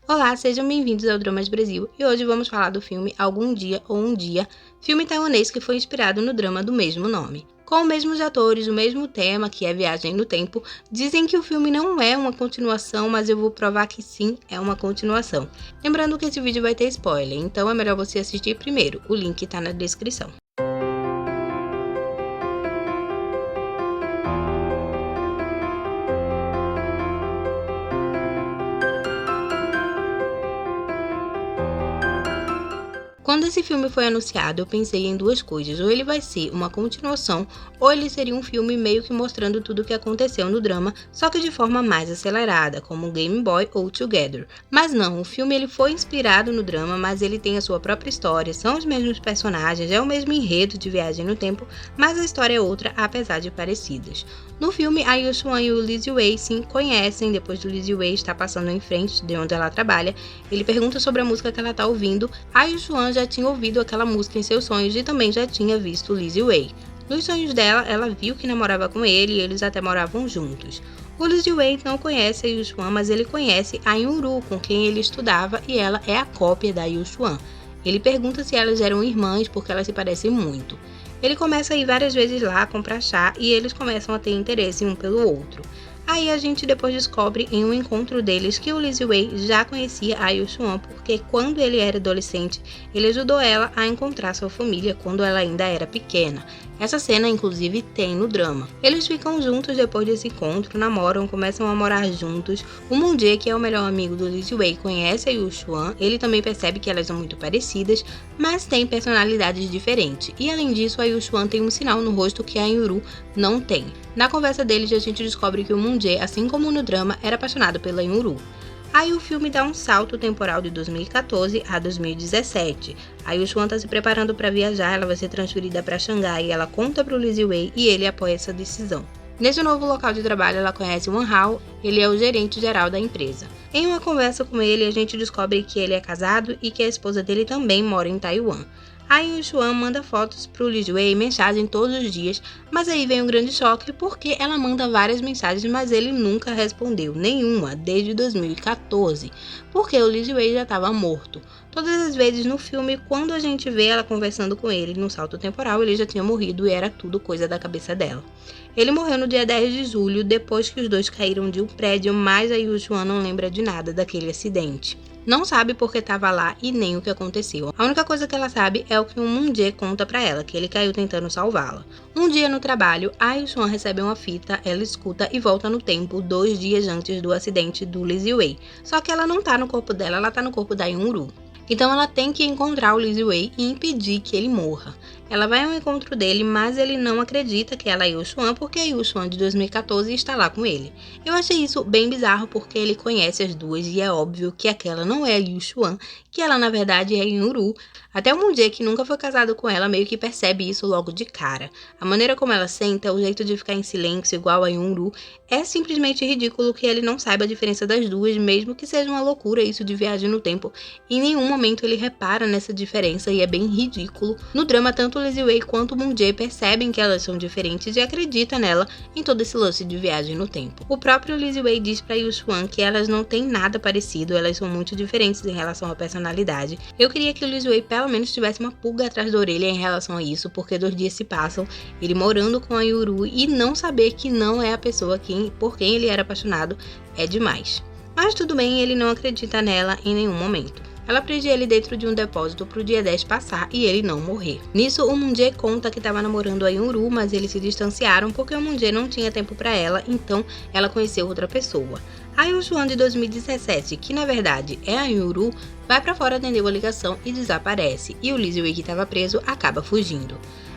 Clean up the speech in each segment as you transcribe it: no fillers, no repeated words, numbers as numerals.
Olá, sejam bem-vindos ao Dramas Brasil e hoje vamos falar do filme Algum Dia ou Um Dia, filme taiwanês que foi inspirado no drama do mesmo nome. Com os mesmos atores, o mesmo tema, que é viagem no tempo, dizem que o filme não é uma continuação, mas eu vou provar que sim, é uma continuação. Lembrando que esse vídeo vai ter spoiler, então é melhor você assistir primeiro, o link tá na descrição. Quando esse filme foi anunciado, eu pensei em duas coisas, ou ele vai ser uma continuação, ou ele seria um filme meio que mostrando tudo o que aconteceu no drama, só que de forma mais acelerada, como Game Boy ou Together. Mas não, o filme ele foi inspirado no drama, mas ele tem a sua própria história, são os mesmos personagens, é o mesmo enredo de viagem no tempo, mas a história é outra, apesar de parecidas. No filme, a Yu Xuan e o Lee Ziwei se conhecem depois do Lee Ziwei estar passando em frente de onde ela trabalha. Ele pergunta sobre a música que ela está ouvindo. A Yu Xuan já tinha ouvido aquela música em seus sonhos e também já tinha visto o Lee Ziwei. Nos sonhos dela, ela viu que namorava com ele e eles até moravam juntos. O Lee Ziwei não conhece a Yu Xuan, mas ele conhece a Yunru, com quem ele estudava, e ela é a cópia da Yu Xuan. Ele pergunta se elas eram irmãs porque elas se parecem muito. Ele começa a ir várias vezes lá comprar chá e eles começam a ter interesse um pelo outro. Aí a gente depois descobre em um encontro deles que o Lee Ziwei já conhecia a Yu Xuan porque quando ele era adolescente, ele ajudou ela a encontrar sua família quando ela ainda era pequena. Essa cena, inclusive, tem no drama. Eles ficam juntos depois desse encontro, namoram, começam a morar juntos. O Moon Jae, que é o melhor amigo do Lee Ziwei, conhece a Yu Xuan. Ele também percebe que elas são muito parecidas, mas têm personalidades diferentes. E além disso, a Yu Xuan tem um sinal no rosto que a Yunru não tem. Na conversa deles, a gente descobre que o Moon Jae, assim como no drama, era apaixonado pela Yunru. Aí o filme dá um salto temporal de 2014 a 2017. A Yu Xuan está se preparando para viajar, ela vai ser transferida para Xangai, ela conta para o Lee Ziwei e ele apoia essa decisão. Nesse novo local de trabalho, ela conhece Wan Hao, ele é o gerente geral da empresa. Em uma conversa com ele, a gente descobre que ele é casado e que a esposa dele também mora em Taiwan. A Yu Xuan manda fotos pro Lee Ziwei e mensagem todos os dias, mas aí vem um grande choque porque ela manda várias mensagens, mas ele nunca respondeu, nenhuma, desde 2014, porque o Lee Ziwei já estava morto. Todas as vezes no filme, quando a gente vê ela conversando com ele no salto temporal, ele já tinha morrido e era tudo coisa da cabeça dela. Ele morreu no dia 10 de julho, depois que os dois caíram de um prédio, mas a Yu Xuan não lembra de nada daquele acidente. Não sabe porque estava lá e nem o que aconteceu. A única coisa que ela sabe é o que o Moon Jae conta pra ela, que ele caiu tentando salvá-la. Um dia no trabalho, a Yu Xuan recebe uma fita, ela escuta e volta no tempo 2 dias antes do acidente do Lee Ziwei. Só que ela não tá no corpo dela, ela tá no corpo da Yunru. Então ela tem que encontrar o Lee Ziwei e impedir que ele morra. Ela vai ao encontro dele, mas ele não acredita que ela é Yu Xuan porque a Yu Xuan de 2014 está lá com ele. Eu achei isso bem bizarro porque ele conhece as duas e é óbvio que aquela não é a Yu Xuan, que ela na verdade é a Yunru. Até o Moon Jae, que nunca foi casado com ela, meio que percebe isso logo de cara. A maneira como ela senta, o jeito de ficar em silêncio igual a Yunru, é simplesmente ridículo que ele não saiba a diferença das duas, mesmo que seja uma loucura isso de viagem no tempo. Em nenhum momento ele repara nessa diferença e é bem ridículo. No drama, tanto o Lee Ziwei quanto o Moon Jae percebem que elas são diferentes e acreditam nela em todo esse lance de viagem no tempo. O próprio Lee Ziwei diz pra Yu Xuan que elas não têm nada parecido, elas são muito diferentes em relação à personalidade. Eu queria que o Lee Ziwei pelo menos tivesse uma pulga atrás da orelha em relação a isso, porque 2 dias se passam, ele morando com a Yunru e não saber que não é a pessoa por quem ele era apaixonado é demais. Mas tudo bem, ele não acredita nela em nenhum momento. Ela prende ele dentro de um depósito pro dia 10 passar e ele não morrer. Nisso, o Moon Jae conta que estava namorando a Yunru, mas eles se distanciaram porque o Moon Jae não tinha tempo para ela, então ela conheceu outra pessoa. A Yu Xuan de 2017, que na verdade é a Yunru, vai para fora atender uma ligação e desaparece, e o Lee Ziwei, que estava preso, acaba fugindo.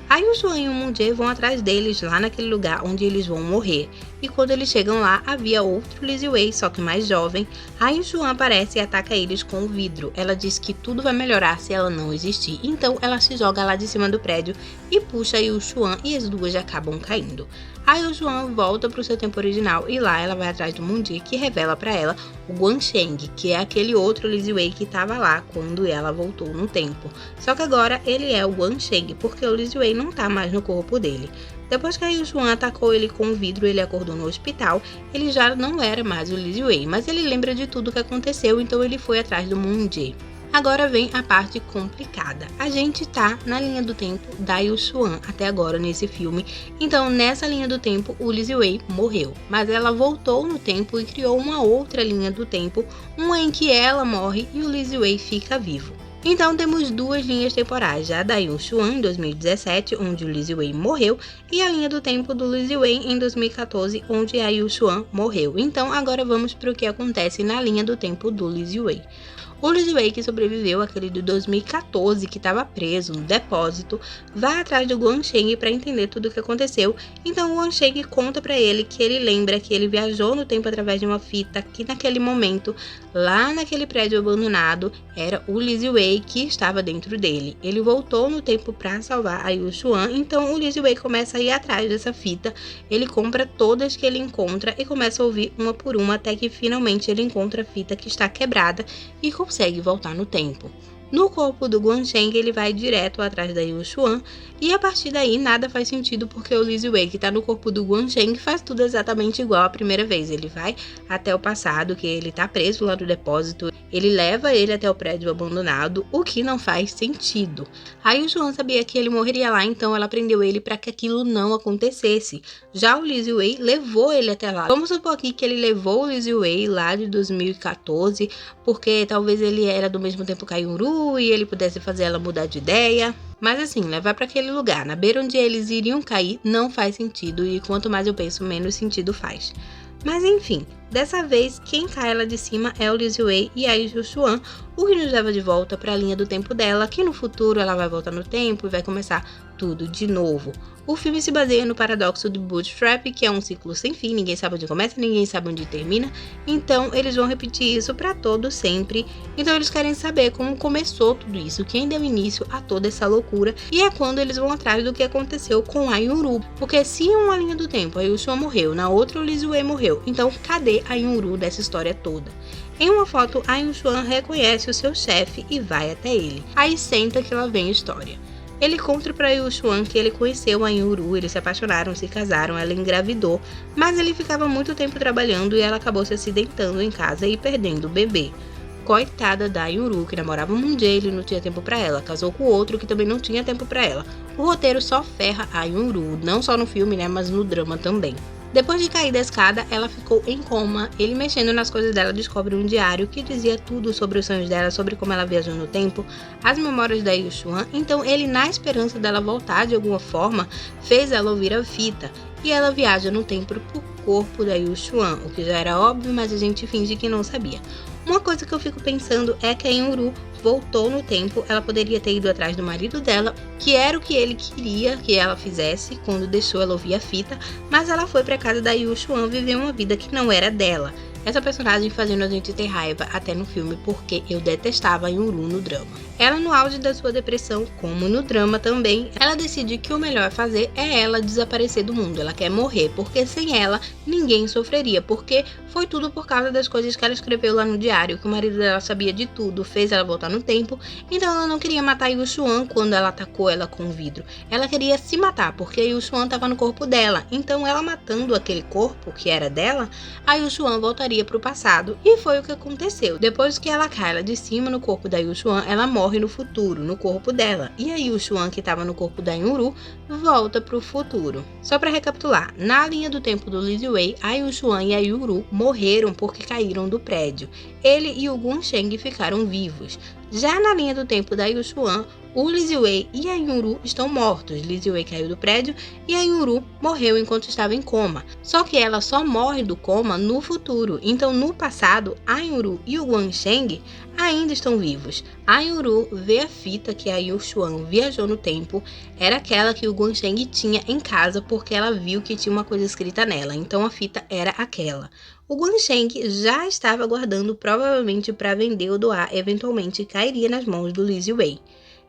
A Yu Xuan e o Moon Jae vão atrás deles lá naquele lugar onde eles vão morrer. E quando eles chegam lá, havia outro Lee Ziwei, só que mais jovem. A Yu Xuan aparece e ataca eles com o vidro. Ela diz que tudo vai melhorar se ela não existir. Então ela se joga lá de cima do prédio e puxa a Yu Xuan e as duas acabam caindo. A Yu Xuan volta para o seu tempo original e lá ela vai atrás do Moon Jae, que revela para ela o Guan Sheng, que é aquele outro Lee Ziwei que estava lá quando ela voltou no tempo. Só que agora ele é o Guan Sheng, porque o Lee Ziwei não tá mais no corpo dele. Depois que a Yuxuan atacou ele com o vidro, ele acordou no hospital. Ele já não era mais o Lizzie Wei, mas ele lembra de tudo que aconteceu, então ele foi atrás do Moon Jae. Agora vem a parte complicada. A gente tá na linha do tempo da Yuxuan até agora nesse filme. Então, nessa linha do tempo, o Lizzie Wei morreu. Mas ela voltou no tempo e criou uma outra linha do tempo, uma em que ela morre e o Lizzie Wei fica vivo. Então temos duas linhas temporais, a da Yuxuan em 2017, onde o Lizzie Wei morreu, e a linha do tempo do Lizzie Wei em 2014, onde a Yuxuan morreu. Então agora vamos para o que acontece na linha do tempo do Lizzie Wei. O Lizzie Wei, que sobreviveu àquele de 2014, que estava preso no depósito, vai atrás do Guan Sheng para entender tudo o que aconteceu. Então o Guan Sheng conta para ele que ele lembra que ele viajou no tempo através de uma fita, que naquele momento, lá naquele prédio abandonado, era o Lizzie Wei que estava dentro dele. Ele voltou no tempo para salvar a Yuxuan, então o Lizzie Wei começa a ir atrás dessa fita. Ele compra todas que ele encontra e começa a ouvir uma por uma, até que finalmente ele encontra a fita que está quebrada e consegue voltar no tempo. No corpo do Guan Sheng, ele vai direto atrás da Yuxuan, e a partir daí nada faz sentido, porque o Lizzie Wei, que tá no corpo do Guan Sheng, faz tudo exatamente igual à primeira vez. Ele vai até o passado, que ele tá preso lá no depósito, ele leva ele até o prédio abandonado, o que não faz sentido. A Yuxuan sabia que ele morreria lá, então ela prendeu ele para que aquilo não acontecesse. Já o Lizzie Wei levou ele até lá. Vamos supor aqui que ele levou o Lizzie Wei lá de 2014, porque talvez ele era do mesmo tempo que a Yunru, e ele pudesse fazer ela mudar de ideia. Mas assim, levar para aquele lugar, na beira onde eles iriam cair, não faz sentido, e quanto mais eu penso, menos sentido faz. Mas enfim, dessa vez quem cai lá de cima é o Lizzie Wei e a Yuxuan, o que nos leva de volta para a linha do tempo dela, que no futuro ela vai voltar no tempo e vai começar tudo de novo. O filme se baseia no paradoxo do Bootstrap, que é um ciclo sem fim, ninguém sabe onde começa, ninguém sabe onde termina, então eles vão repetir isso para todo sempre. Então eles querem saber como começou tudo isso, quem deu início a toda essa loucura, e é quando eles vão atrás do que aconteceu com a Yunru, porque se em uma linha do tempo a Yuxuan morreu, na outra o Lizzie Wei morreu, então cadê a Yunru dessa história toda? Em uma foto, a Yuxuan reconhece o seu chefe e vai até ele. Aí senta que lá vem a história. Ele conta para Yuxuan que ele conheceu a Yunru, eles se apaixonaram, se casaram, ela engravidou, mas ele ficava muito tempo trabalhando e ela acabou se acidentando em casa e perdendo o bebê. Coitada da Yunru, que namorava um Moon Jae, ele não tinha tempo para ela, casou com outro que também não tinha tempo para ela. O roteiro só ferra a Yunru, não só no filme, né, mas no drama também. Depois de cair da escada, ela ficou em coma. Ele, mexendo nas coisas dela, descobre um diário que dizia tudo sobre os sonhos dela, sobre como ela viajou no tempo, as memórias da Yuxuan. Então ele, na esperança dela voltar de alguma forma, fez ela ouvir a fita. E ela viaja no tempo pro corpo da Yuxuan, o que já era óbvio, mas a gente finge que não sabia. Uma coisa que eu fico pensando é que a Yunru voltou no tempo, ela poderia ter ido atrás do marido dela, que era o que ele queria que ela fizesse quando deixou ela ouvir a fita, mas ela foi pra casa da Yuxuan viver uma vida que não era dela. Essa personagem fazendo a gente ter raiva até no filme, porque eu detestava a Yunru no drama. Ela, no auge da sua depressão, como no drama também, ela decide que o melhor a fazer é ela desaparecer do mundo. Ela quer morrer, porque sem ela ninguém sofreria, porque foi tudo por causa das coisas que ela escreveu lá no diário, que o marido dela sabia de tudo, fez ela voltar no tempo. Então ela não queria matar a Yuxuan quando ela atacou ela com o vidro. Ela queria se matar, porque a Yuxuan estava no corpo dela. Então ela matando aquele corpo que era dela, a Yuxuan voltaria para o passado. E foi o que aconteceu. Depois que ela cai lá de cima no corpo da Yuxuan, ela morre no futuro, no corpo dela. E a Yuxuan, que estava no corpo da Yunru, volta para o futuro. Só para recapitular, na linha do tempo do Lizzie Wei, a Yuxuan e a Yunru morreram porque caíram do prédio. Ele e o Guan Sheng ficaram vivos. Já na linha do tempo da Yuxuan, o Lizzie Wei e a Yunru estão mortos. Lizzie Wei caiu do prédio e a Yunru morreu enquanto estava em coma. Só que ela só morre do coma no futuro. Então, no passado, a Yunru e o Guan Sheng ainda estão vivos. A Yunru vê a fita que a Yuxuan viajou no tempo. Era aquela que o Guan Sheng tinha em casa, porque ela viu que tinha uma coisa escrita nela. Então, a fita era aquela. O Guan Sheng já estava guardando, provavelmente para vender ou doar, eventualmente cairia nas mãos do Lizzie Wei.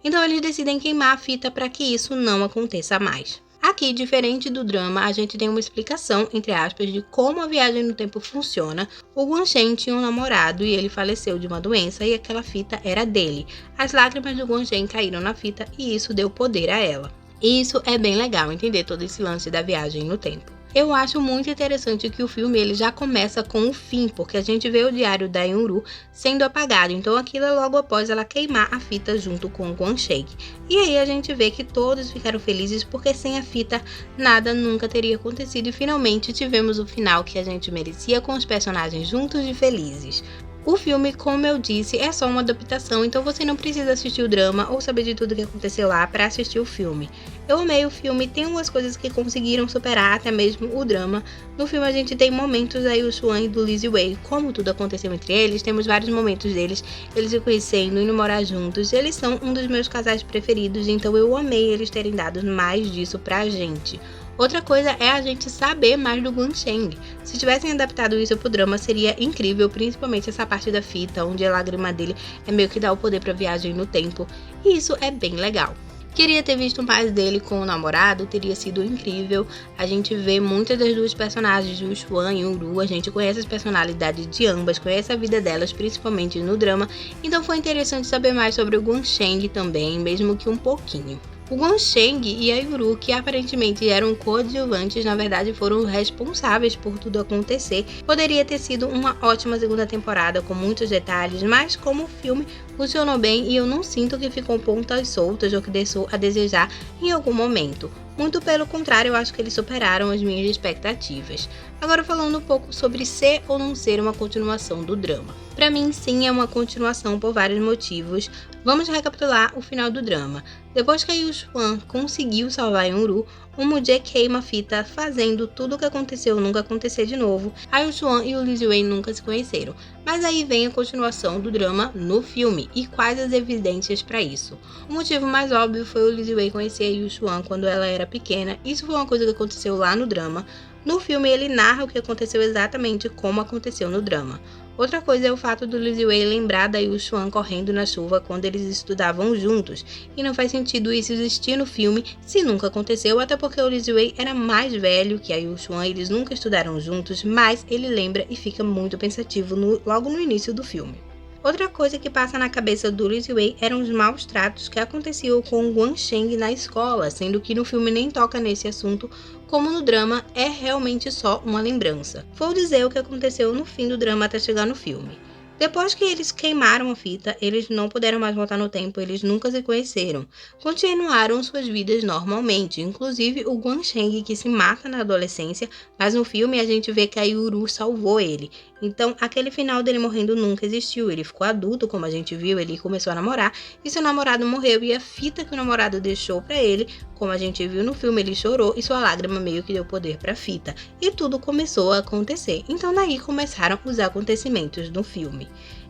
Então eles decidem queimar a fita para que isso não aconteça mais. Aqui, diferente do drama, a gente tem uma explicação, entre aspas, de como a viagem no tempo funciona. O Guan Sheng tinha um namorado e ele faleceu de uma doença e aquela fita era dele. As lágrimas do Guan Sheng caíram na fita e isso deu poder a ela. E isso é bem legal, entender todo esse lance da viagem no tempo. Eu acho muito interessante que o filme ele já começa com o fim, porque a gente vê o diário da Yunru sendo apagado, então aquilo é logo após ela queimar a fita junto com o Guan Sheng. E aí a gente vê que todos ficaram felizes porque sem a fita nada nunca teria acontecido e finalmente tivemos o final que a gente merecia com os personagens juntos e felizes. O filme, como eu disse, é só uma adaptação, então você não precisa assistir o drama ou saber de tudo que aconteceu lá para assistir o filme. Eu amei o filme, tem algumas coisas que conseguiram superar até mesmo o drama. No filme a gente tem momentos da Yu Xuan e do Li Ziwei, como tudo aconteceu entre eles, temos vários momentos deles, eles se conhecendo, indo morar juntos. Eles são um dos meus casais preferidos, então eu amei eles terem dado mais disso pra gente. Outra coisa é a gente saber mais do Guan Sheng. Se tivessem adaptado isso pro drama, seria incrível, principalmente essa parte da fita, onde a lágrima dele é meio que dá o poder pra viagem no tempo, e isso é bem legal. Queria ter visto mais dele com o namorado, teria sido incrível. A gente vê muitas das duas personagens, Yu Xuan e Yunru, a gente conhece as personalidades de ambas, conhece a vida delas, principalmente no drama, então foi interessante saber mais sobre o Guan Sheng também, mesmo que um pouquinho. O Guan Sheng e a Yunru, que aparentemente eram coadjuvantes, na verdade foram responsáveis por tudo acontecer. Poderia ter sido uma ótima segunda temporada com muitos detalhes, mas como o filme funcionou bem e eu não sinto que ficou pontas soltas ou que deixou a desejar em algum momento. Muito pelo contrário, eu acho que eles superaram as minhas expectativas. Agora falando um pouco sobre ser ou não ser uma continuação do drama. Pra mim, sim, é uma continuação por vários motivos. Vamos recapitular o final do drama. Depois que a Yu Xuan conseguiu salvar Yunru, o Mujie queima a fita, fazendo tudo o que aconteceu nunca acontecer de novo. A Yu Xuan e o Li Ziwei nunca se conheceram. Mas aí vem a continuação do drama no filme, e quais as evidências para isso? O motivo mais óbvio foi o Li Ziwei conhecer a Yu Xuan quando ela era pequena. Isso foi uma coisa que aconteceu lá no drama. No filme ele narra o que aconteceu exatamente como aconteceu no drama. Outra coisa é o fato do Li Ziwei lembrar da Yu Xuan correndo na chuva quando eles estudavam juntos, e não faz sentido isso existir no filme se nunca aconteceu, até porque o Li Ziwei era mais velho que a Yu Xuan, eles nunca estudaram juntos, mas ele lembra e fica muito pensativo logo no início do filme. Outra coisa que passa na cabeça do Li Ziwei eram os maus tratos que aconteciam com o Guan Sheng na escola, sendo que no filme nem toca nesse assunto, como no drama é realmente só uma lembrança. Vou dizer o que aconteceu no fim do drama até chegar no filme. Depois que eles queimaram a fita, eles não puderam mais voltar no tempo, eles nunca se conheceram. Continuaram suas vidas normalmente, inclusive o Guan Sheng que se mata na adolescência, mas no filme a gente vê que a Yuru salvou ele. Então aquele final dele morrendo nunca existiu, ele ficou adulto, como a gente viu, ele começou a namorar, e seu namorado morreu e a fita que o namorado deixou pra ele, como a gente viu no filme, ele chorou e sua lágrima meio que deu poder pra fita. E tudo começou a acontecer, então daí começaram os acontecimentos do filme.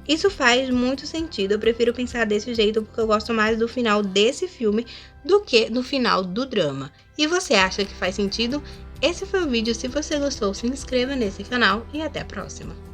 Isso faz muito sentido, eu prefiro pensar desse jeito porque eu gosto mais do final desse filme do que do final do drama. E você acha que faz sentido? Esse foi o vídeo, se você gostou se inscreva nesse canal e até a próxima.